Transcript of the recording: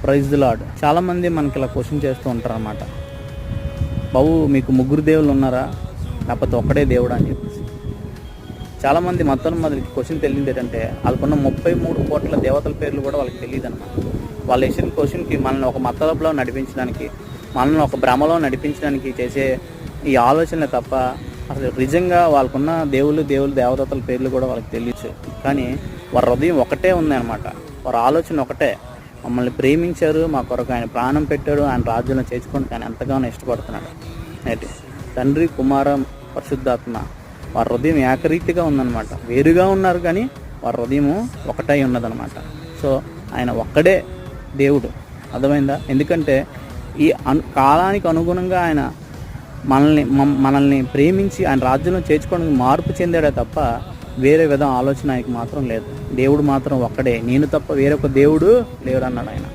Praise the lord. చాలామంది మనకి ఇలా క్వశ్చన్ చేస్తూ ఉంటారు అన్నమాట. బాబు మీకు ముగ్గురు దేవుళ్ళు ఉన్నారా, లేకపోతే ఒక్కడే దేవుడు అని చెప్పేసి. చాలామంది మొదటికి క్వశ్చన్ తెలియదు ఏంటంటే వాళ్ళకున్న 33 కోట్ల దేవతల పేర్లు కూడా వాళ్ళకి తెలియదు అనమాట. వాళ్ళు వేసిన క్వశ్చన్కి మనల్ని ఒక మతలబులో నడిపించడానికి, మనల్ని ఒక భ్రమలో నడిపించడానికి చేసే ఈ ఆలోచనలే తప్ప అసలు నిజంగా వాళ్ళకున్న దేవదత్తల పేర్లు కూడా వాళ్ళకి తెలియచ్చు. కానీ వారి హృదయం ఒకటే ఉంది అనమాట. వారి ఆలోచన ఒకటే, మమ్మల్ని ప్రేమించారు, మా కొరకు ఆయన ప్రాణం పెట్టాడు, ఆయన రాజ్యంలో చేర్చుకోవడానికి ఆయన ఎంతగానో ఇష్టపడుతున్నాడు. అయితే తండ్రి, కుమార, పరిశుద్ధాత్మ వారి హృదయం ఏకరీతిగా ఉందన్నమాట. వేరుగా ఉన్నారు కానీ వారి హృదయం ఒకటై ఉన్నదనమాట. సో ఆయన ఒక్కడే దేవుడు, అర్థమైందా? ఎందుకంటే ఈ కాలానికి అనుగుణంగా ఆయన మనల్ని ప్రేమించి ఆయన రాజ్యంలో చేర్చుకోవడానికి మార్పు చెందాడే తప్ప వేరే విధం ఆలోచన ఆయనకు మాత్రం లేదు. దేవుడు మాత్రం ఒక్కడే, నేను తప్ప వేరొక దేవుడు లేడన్నాడు ఆయన.